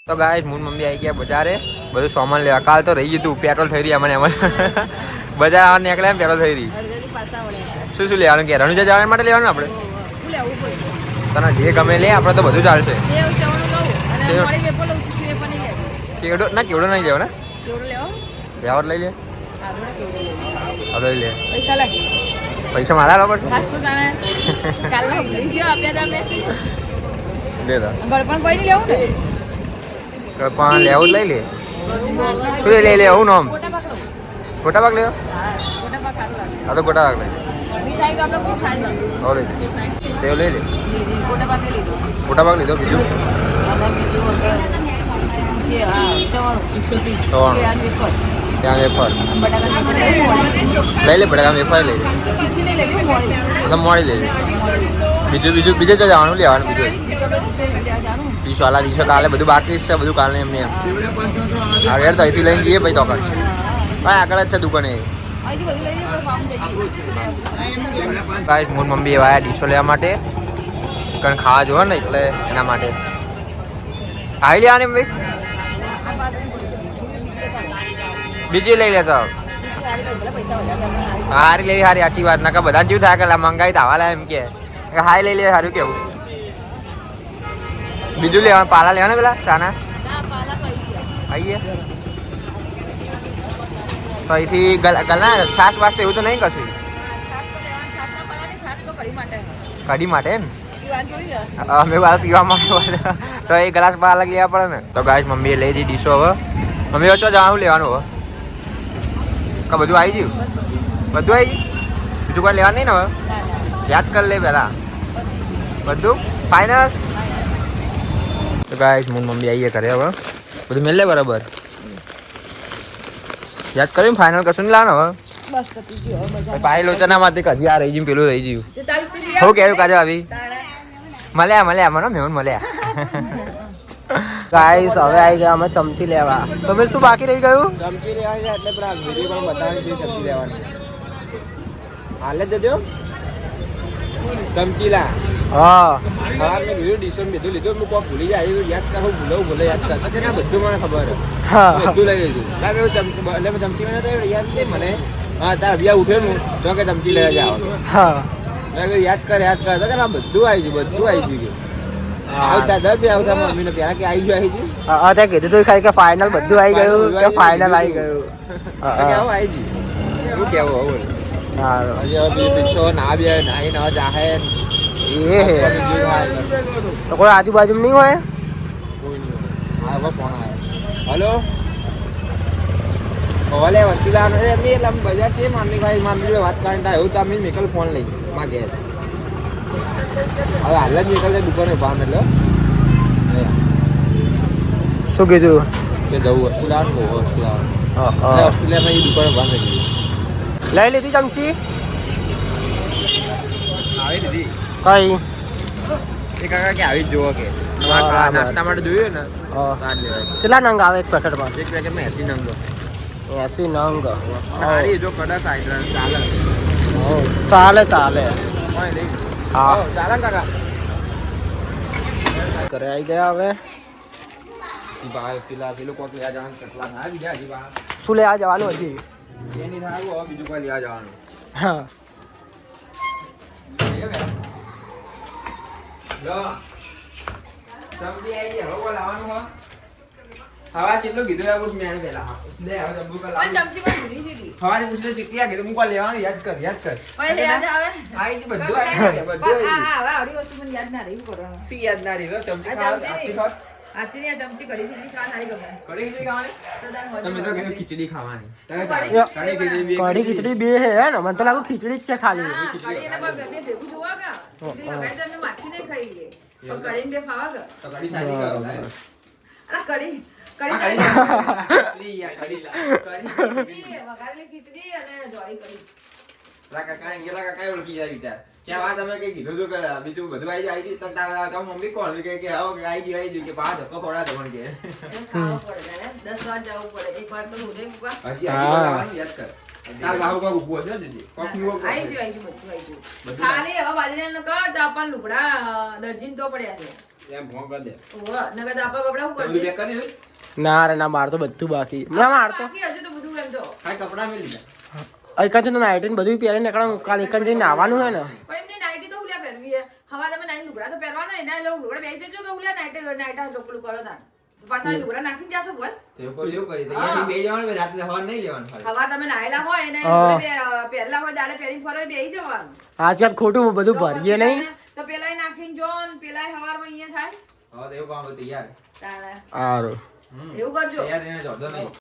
તો guys moon mummy આવી ગયા બજારે બધું સામાન લેવા. કાલ તો રહી ગયું તું પેટ્રોલ થઈ રહી અમને બજાર આવવા નીકળ્યા એમ પેટ્રોલ થઈ રહી. શું શું લેવાનું કે રણુજા જવા માટે લેવાનું આપણે તને જે ગમે લે આપણે તો બધું ચાલશે. કેવડો ના કેવડો નહીં લેવો ને લેવા લઈ લે લઈ લે પૈસા મારા બરાબર છે પણ લેવું લઈ લે શું લઈ લે આવું નામ ગોટા પાક લેવો હા તો ગોટા પાક લઈ લે લઈ લે ગોટા પાક લીધો બીજું ત્યાં વેફર લઈ લે બટાકા વેફર લઈ લે તો મોડી લઈ લે બીજું તો જવાનું લેવાનું બીજું ડીશવાલા ડીશો કાલે બધું બાકી છે બધું કાલે એમને એમ આગળ તો અહીંથી લઈને જઈએ ભાઈ તો ભાઈ આગળ જ છે દુકાને ગાઈસ મોર મમ્મી એવા ડીશો લેવા માટે કારણ ખાવા જોવે ને એટલે એના માટે આવી લેવાની ભાઈ બીજી લઈ લેતો હારી લઈ હારી સાચી વાત ના બધા જીવ થાય કે મંગાઈ તાવા એમ કે હાઈ લઈ લે સારું કેવું બીજું લેવાનું પાલા લેવાના પેલા ચાના આવીએ તો અહીંથી ગલા છાશ વાસ એવું તો નહીં કશું કઢી માટે ને અમે વાત પીવા માટે તો એ ગ્લાસ બહાર અલગ લેવા પડે ને તો ગાઈસ મમ્મીએ લઈ દી ડીશો હવે મમ્મી વચ્ચે જવાનું લેવાનું હવે કે બધું આવી ગયું બધું આવી ગયું બીજું કોઈ લેવાનું નહીં ને હવે યાદ કરી લે પેલા બધું ફાઇનલ તો ગાઈસ મૂન મમ્મી આવીએ કરે હવે બધું મેળ લે બરાબર યાદ કર્યું ફાઇનલ કશું નહીં લાવવાનું હવે ભાઈ લોચના માટે કજી આ રહી ગયું પેલું રહી ગયું હું કેવું કાજો આવી મળ્યા મને મેહુન મળ્યા ગાઈસ હવે આવી ગયા અમે ચમચી લેવા તમે શું બાકી રહી ગયું ચમચી લેવા છે એટલે પેલા વિડીયો પણ બતાવવાની છે ચમચી લેવાની હાલે જજો ચમચી લા હા મેં કીધું ડીશો બધું લીધું હું કોક ભૂલી જાય યાદ કરું ભૂલે યાદ કરતા કે બધું મને ખબર બધું લઈ લીધું એટલે ચમચી મને તો યાદ નહીં મને હા તાર અભિયા ઉઠેલું તો કે ચમચી લઈ જાવ હા મેં કહ્યું યાદ કર તો કે ના બધું આવી ગયું આવતા દર બે આવતા મમ્મીને પહેલા કે આવી ગયું હા ત્યાં કીધું તું ખાલી કે ફાઇનલ બધું આવી ગયું કે ફાઇનલ આવી ગયું કેવું આવી ગયું શું કેવું હવે હા હજી પીછો ના બે નાઈ ન જાહે એ તો કોઈ આજુબાજુ નહીં હોય કોઈ નહીં હા હવે ફોન આવ્યો હલો ઓલે વસ્તી લાવવાનો છે એમની એટલે બજાર છે મામી ભાઈ મામી વાત કરીને એવું તો અમે નીકળ ફોન લઈ માં ઘેર હવે હાલ જ નીકળશે દુકાને ભાવ એટલે શું કીધું કે જવું વસ્તુ લાવવાનું વસ્તુ લાવવાનું વસ્તુ લેવા એ દુકાને ભાવ લઈ લીધી ચમચી આવી દીધી કઈ એ કાકા કે આવી જ જોવો કે નાસ્તા માટે જોયું ને કેટલા નંગ આવે એક પેકેટમાં એક પેકેટમાં 80 નંગ 80 નંગ સારી જો કડા સાઈડ ચાલે ચાલે હા ચાલે કાકા ઘરે આવી ગયા હવે પેલું કોક લેવા જવાનું કેટલા થાય બીજા હજી શું લેવા જવાનું હજી એની સારું હવે બીજું કોઈ લેવા જવાનું હા હવા કેટલું કીધું મેં પેલા હવારે પૂછલે ચીકલી આ કીધું મૂકવા લેવાનું યાદ કર શું યાદ ના રહી ચમચી કઢી ખીચડી ખાવાની કઢી ખીચડી બે હે ને મને તો લાગુ ખીચડી જ છે ખાલી બીજું બધું આવી ગયું મમ્મી કોણ કે આવી ગયું કે પાંચ ધક્કો ખવડા દો કે 10 વાર જવું પડે એક વાર તો યાદ કર તાર બાહુ કો ઉભો છે દીદી કોકની આવી ગયું બધું ખાલી હવે બાજરાનો કર તો આપણ લુગડા દર્જીન તો પડ્યા છે એમ ફોન કરી દે ઓવા નગર આપા બબડા હું કરશે પેક કરી દે ના રે ના માર તો બધું બાકી ના માર તો બાકી હજુ તો બધું એમ તો ખાલી કપડા મેં લીધા એક જ નાઈટ ને બધું પહેરીને નીકળવાનું કાલ એક જ જઈને નાવાનું હે ને પણ એમને નાઈટી તો ઉલ્યા પહેરવી હે હવા તમે નાઈ લુગડા તો પહેરવાનો એના લો લુગડા બેસી જજો કે ઉલ્યા નાઈટ લોકલું કરો તાણ પાછા લુગડા નાખીને જાશો બોલ તે ઉપર જેવું કરી દે યાર બે જવાનું રાત્રે હવા નહીં લેવાનું ખાલી હવા તમે નાયેલા હોય એને પહેરલા હોય દાડે પહેરીને ફરો બેસી જવાનું આજકાલ ખોટું બધું ભરીએ નહીં તો પેલાય નાખીને જો ને પેલાય હવારમાં અહીંયા થાય હા તો એવું કામ હતું યાર તાણે સારું એવું કરજો યાર એને જોતો નહીં